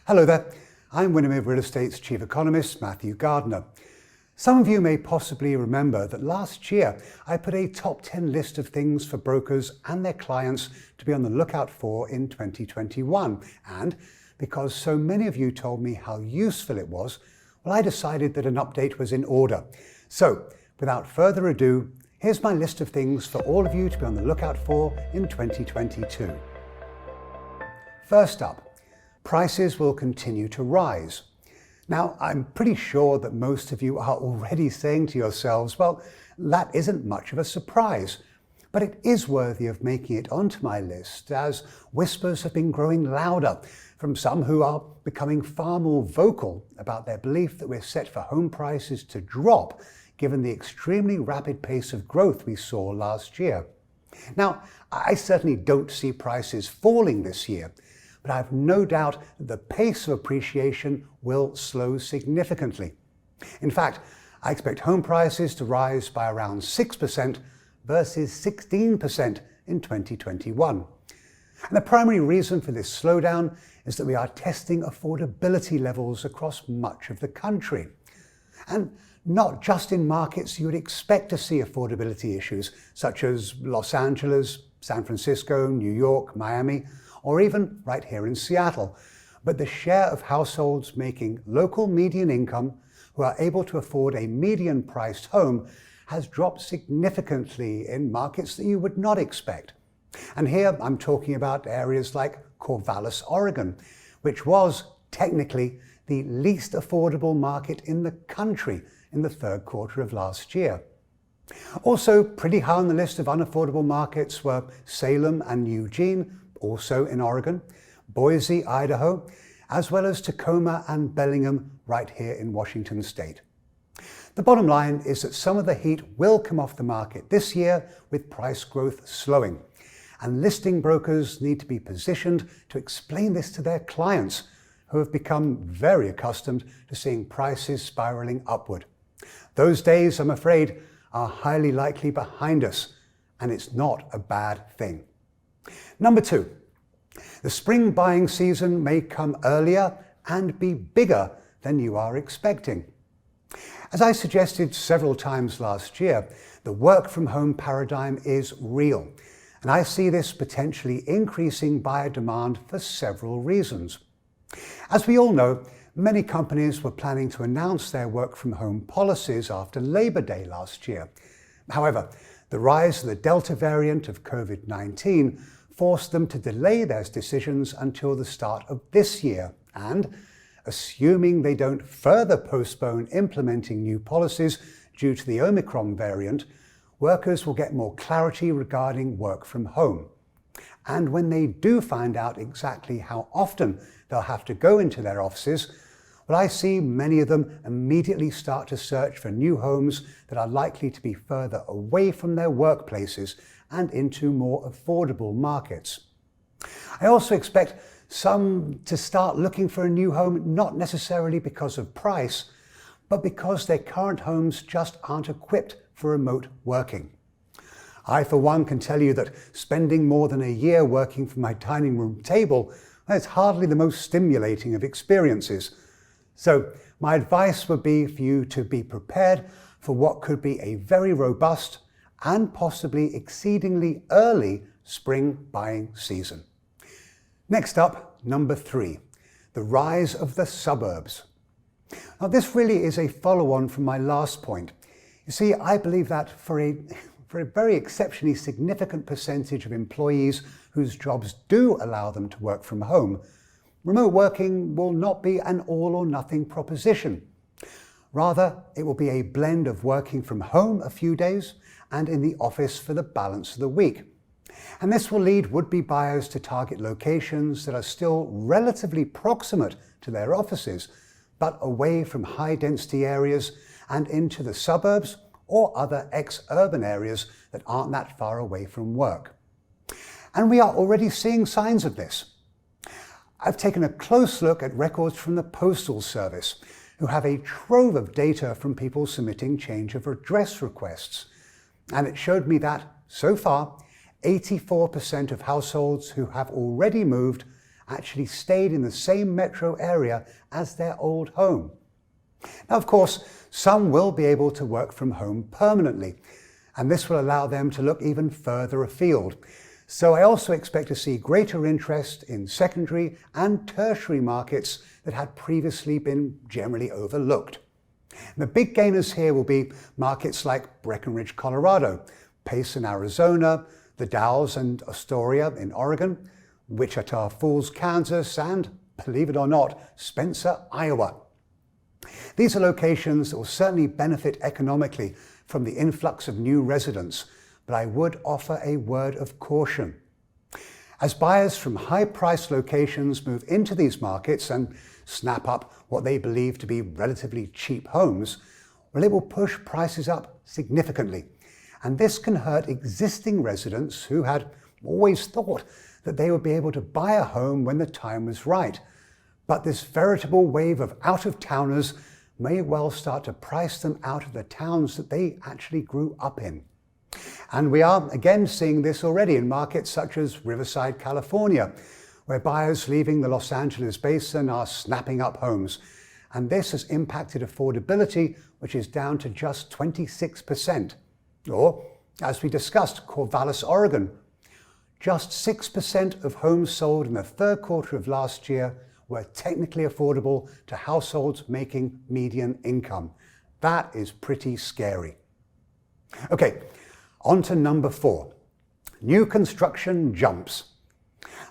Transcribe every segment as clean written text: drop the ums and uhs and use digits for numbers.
Hello there, I'm Windermere Real Estate's Chief Economist, Matthew Gardner. Some of you may possibly remember that last year I put a top 10 list of things for brokers and their clients to be on the lookout for in 2021. And because so many of you told me how useful it was, well, I decided that an update was in order. So, without further ado, here's my list of things for all of you to be on the lookout for in 2022. First up, prices will continue to rise. Now, I'm pretty sure that most of you are already saying to yourselves, well, that isn't much of a surprise. But it is worthy of making it onto my list, as whispers have been growing louder from some who are becoming far more vocal about their belief that we're set for home prices to drop, given the extremely rapid pace of growth we saw last year. Now, I certainly don't see prices falling this year, but I have no doubt that the pace of appreciation will slow significantly. In fact, I expect home prices to rise by around 6% versus 16% in 2021. And the primary reason for this slowdown is that we are testing affordability levels across much of the country. And not just in markets you would expect to see affordability issues, such as Los Angeles, San Francisco, New York, Miami, or even right here in Seattle, but the share of households making local median income who are able to afford a median-priced home has dropped significantly in markets that you would not expect. And here I'm talking about areas like Corvallis, Oregon, which was technically the least affordable market in the country in the third quarter of last year. Also pretty high on the list of unaffordable markets were Salem and Eugene, also in Oregon, Boise, Idaho, as well as Tacoma and Bellingham right here in Washington state. The bottom line is that some of the heat will come off the market this year with price growth slowing, and listing brokers need to be positioned to explain this to their clients, who have become very accustomed to seeing prices spiraling upward. Those days, I'm afraid, are highly likely behind us, and it's not a bad thing. Number 2, the spring buying season may come earlier and be bigger than you are expecting. As I suggested several times last year, the work from home paradigm is real, and I see this potentially increasing buyer demand for several reasons. As we all know, many companies were planning to announce their work from home policies after Labor Day last year. However, the rise of the Delta variant of COVID-19 forced them to delay their decisions until the start of this year, and assuming they don't further postpone implementing new policies due to the Omicron variant, workers will get more clarity regarding work from home. And when they do find out exactly how often they'll have to go into their offices, well, I see many of them immediately start to search for new homes that are likely to be further away from their workplaces and into more affordable markets. I also expect some to start looking for a new home not necessarily because of price, but because their current homes just aren't equipped for remote working. I, for one, can tell you that spending more than a year working from my dining room table is hardly the most stimulating of experiences. So my advice would be for you to be prepared for what could be a very robust and possibly exceedingly early spring buying season. Next up, number 3, the rise of the suburbs. Now, this really is a follow-on from my last point. You see, I believe that for a very exceptionally significant percentage of employees whose jobs do allow them to work from home, remote working will not be an all or nothing proposition. Rather, it will be a blend of working from home a few days and in the office for the balance of the week. And this will lead would-be buyers to target locations that are still relatively proximate to their offices, but away from high-density areas and into the suburbs or other ex-urban areas that aren't that far away from work. And we are already seeing signs of this. I've taken a close look at records from the Postal Service, who have a trove of data from people submitting change of address requests. And it showed me that, so far, 84% of households who have already moved actually stayed in the same metro area as their old home. Now, of course, some will be able to work from home permanently, and this will allow them to look even further afield. So I also expect to see greater interest in secondary and tertiary markets that had previously been generally overlooked. And the big gainers here will be markets like Breckenridge, Colorado, Payson, Arizona, the Dalles and Astoria in Oregon, Wichita Falls, Kansas, and, believe it or not, Spencer, Iowa. These are locations that will certainly benefit economically from the influx of new residents, but I would offer a word of caution. As buyers from high-priced locations move into these markets and snap up what they believe to be relatively cheap homes, well, it will push prices up significantly. And this can hurt existing residents who had always thought that they would be able to buy a home when the time was right. But this veritable wave of out-of-towners may well start to price them out of the towns that they actually grew up in. And we are again seeing this already in markets such as Riverside, California, where buyers leaving the Los Angeles basin are snapping up homes. And this has impacted affordability, which is down to just 26%. Or, as we discussed, Corvallis, Oregon. Just 6% of homes sold in the third quarter of last year were technically affordable to households making median income. That is pretty scary. Okay, on to number 4. New construction jumps.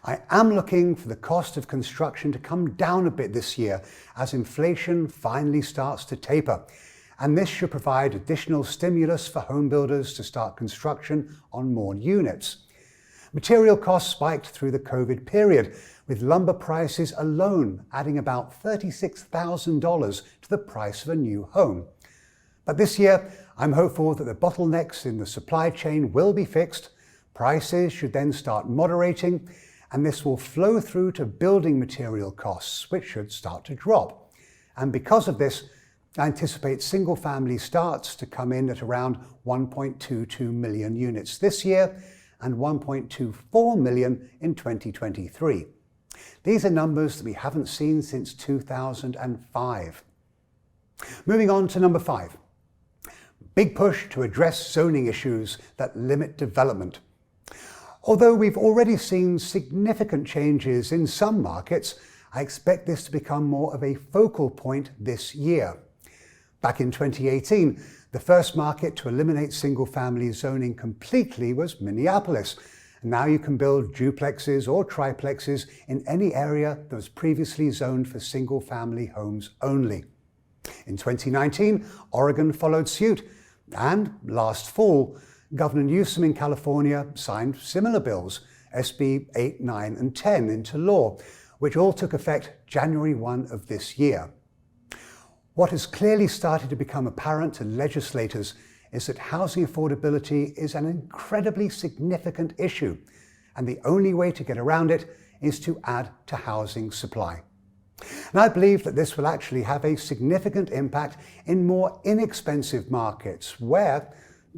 I am looking for the cost of construction to come down a bit this year as inflation finally starts to taper. And this should provide additional stimulus for home builders to start construction on more units. Material costs spiked through the COVID period, with lumber prices alone adding about $36,000 to the price of a new home. But this year, I'm hopeful that the bottlenecks in the supply chain will be fixed, prices should then start moderating, and this will flow through to building material costs, which should start to drop. And because of this, I anticipate single-family starts to come in at around 1.22 million units this year and 1.24 million in 2023. These are numbers that we haven't seen since 2005. Moving on to number 5. Big push to address zoning issues that limit development. Although we've already seen significant changes in some markets, I expect this to become more of a focal point this year. Back in 2018, the first market to eliminate single-family zoning completely was Minneapolis. And now you can build duplexes or triplexes in any area that was previously zoned for single-family homes only. In 2019, Oregon followed suit. And last fall, Governor Newsom in California signed similar bills, SB 8, 9, and 10, into law, which all took effect January 1 of this year. What has clearly started to become apparent to legislators is that housing affordability is an incredibly significant issue, and the only way to get around it is to add to housing supply. And I believe that this will actually have a significant impact in more inexpensive markets where,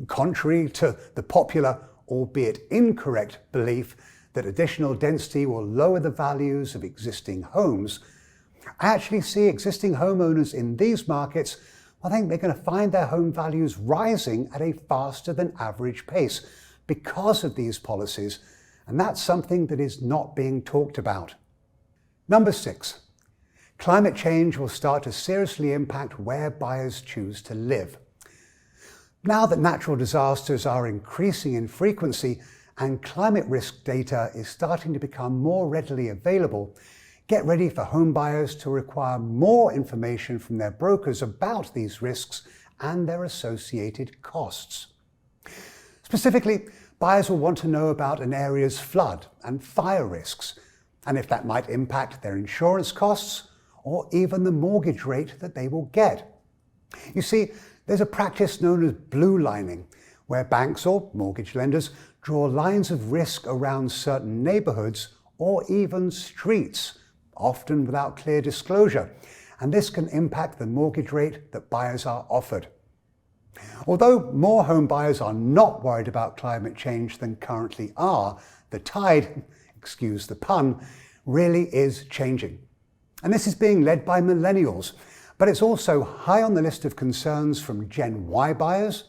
contrary to the popular, albeit incorrect, belief that additional density will lower the values of existing homes, I actually see existing homeowners in these markets, I think they're going to find their home values rising at a faster than average pace because of these policies, and that's something that is not being talked about. Number 6. Climate change will start to seriously impact where buyers choose to live. Now that natural disasters are increasing in frequency and climate risk data is starting to become more readily available, get ready for home buyers to require more information from their brokers about these risks and their associated costs. Specifically, buyers will want to know about an area's flood and fire risks, and if that might impact their insurance costs or even the mortgage rate that they will get. You see, there's a practice known as blue lining, where banks or mortgage lenders draw lines of risk around certain neighborhoods or even streets, often without clear disclosure, and this can impact the mortgage rate that buyers are offered. Although more home buyers are not worried about climate change than currently are, the tide, excuse the pun, really is changing. And this is being led by millennials, but it's also high on the list of concerns from Gen Y buyers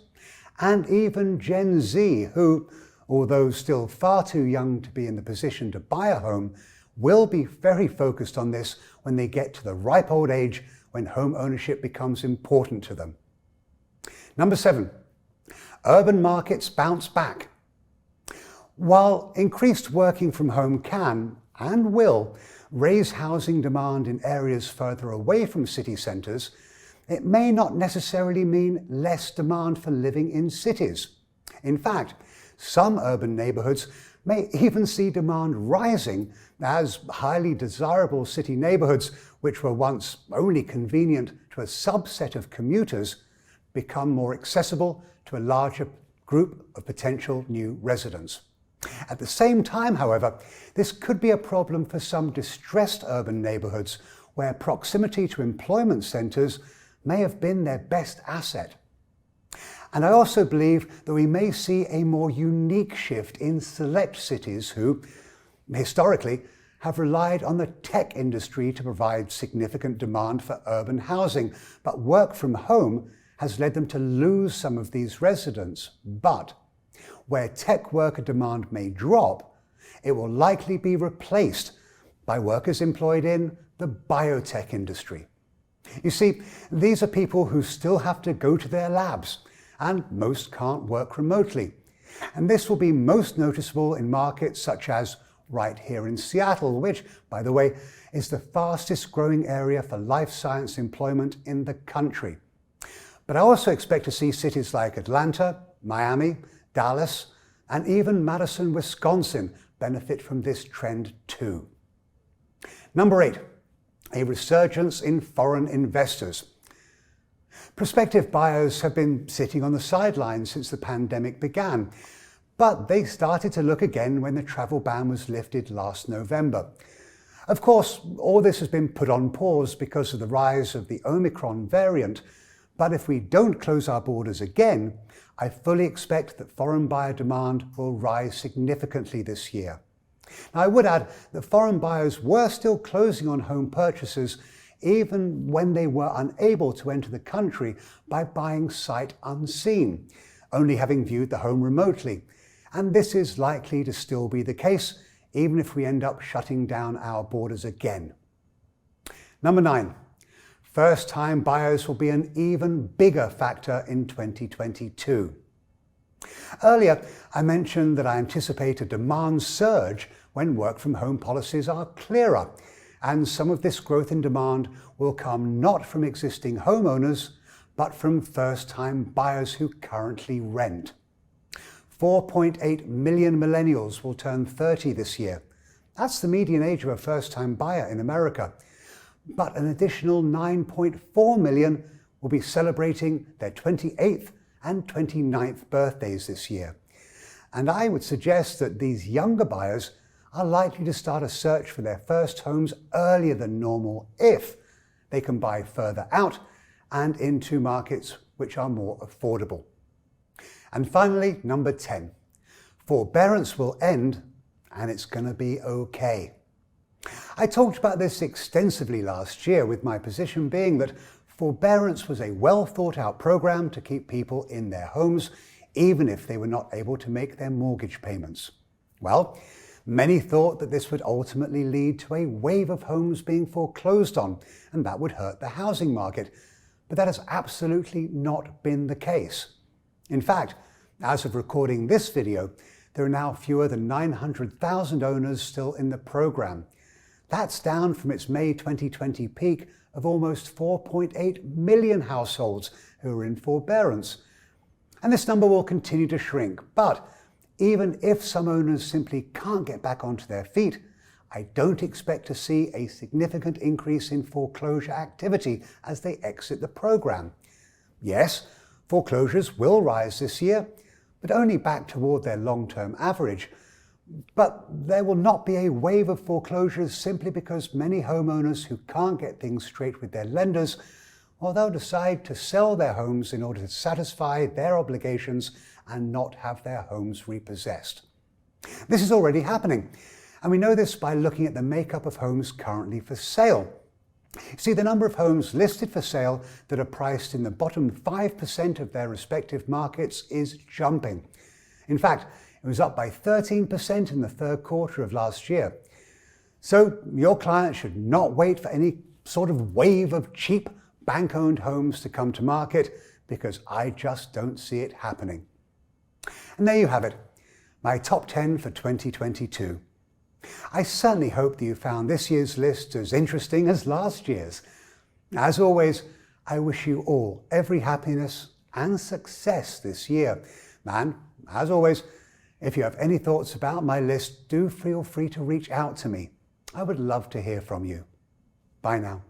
and even Gen Z, who, although still far too young to be in the position to buy a home, will be very focused on this when they get to the ripe old age when home ownership becomes important to them. Number 7, urban markets bounce back. While increased working from home can and will raise housing demand in areas further away from city centres, it may not necessarily mean less demand for living in cities. In fact, some urban neighbourhoods may even see demand rising as highly desirable city neighbourhoods, which were once only convenient to a subset of commuters, become more accessible to a larger group of potential new residents. At the same time, however, this could be a problem for some distressed urban neighbourhoods where proximity to employment centres may have been their best asset. And I also believe that we may see a more unique shift in select cities who, historically, have relied on the tech industry to provide significant demand for urban housing, but work from home has led them to lose some of these residents. But where tech worker demand may drop, it will likely be replaced by workers employed in the biotech industry. You see, these are people who still have to go to their labs, and most can't work remotely. And this will be most noticeable in markets such as right here in Seattle, which, by the way, is the fastest growing area for life science employment in the country. But I also expect to see cities like Atlanta, Miami, Dallas, and even Madison, Wisconsin benefit from this trend too. Number 8, a resurgence in foreign investors. Prospective buyers have been sitting on the sidelines since the pandemic began, but they started to look again when the travel ban was lifted last November. Of course, all this has been put on pause because of the rise of the Omicron variant, but if we don't close our borders again, I fully expect that foreign buyer demand will rise significantly this year. Now, I would add that foreign buyers were still closing on home purchases even when they were unable to enter the country by buying sight unseen, only having viewed the home remotely. And this is likely to still be the case, even if we end up shutting down our borders again. Number 9, first-time buyers will be an even bigger factor in 2022. Earlier, I mentioned that I anticipate a demand surge when work-from-home policies are clearer, and some of this growth in demand will come not from existing homeowners, but from first-time buyers who currently rent. 4.8 million millennials will turn 30 this year. That's the median age of a first-time buyer in America. But an additional 9.4 million will be celebrating their 28th and 29th birthdays this year. And I would suggest that these younger buyers are likely to start a search for their first homes earlier than normal if they can buy further out and into markets which are more affordable. And finally, number 10, forbearance will end and it's going to be okay. I talked about this extensively last year, with my position being that forbearance was a well thought out program to keep people in their homes, even if they were not able to make their mortgage payments. Well, many thought that this would ultimately lead to a wave of homes being foreclosed on, and that would hurt the housing market. But that has absolutely not been the case. In fact, as of recording this video, there are now fewer than 900,000 owners still in the program. That's down from its May 2020 peak of almost 4.8 million households who are in forbearance. And this number will continue to shrink. But even if some owners simply can't get back onto their feet, I don't expect to see a significant increase in foreclosure activity as they exit the program. Yes, foreclosures will rise this year, but only back toward their long-term average. But there will not be a wave of foreclosures simply because many homeowners who can't get things straight with their lenders, or they'll decide to sell their homes in order to satisfy their obligations and not have their homes repossessed. This is already happening, And we know this by looking at the makeup of homes currently for sale. See, the number of homes listed for sale that are priced in the bottom 5% of their respective markets is jumping. In fact, it was up by 13% in the third quarter of last year. So your client should not wait for any sort of wave of cheap bank-owned homes to come to market, because I just don't see it happening. And there you have it, my top 10 for 2022. I certainly hope that you found this year's list as interesting as last year's. As always, I wish you all every happiness and success this year. And as always, if you have any thoughts about my list, do feel free to reach out to me. I would love to hear from you. Bye now.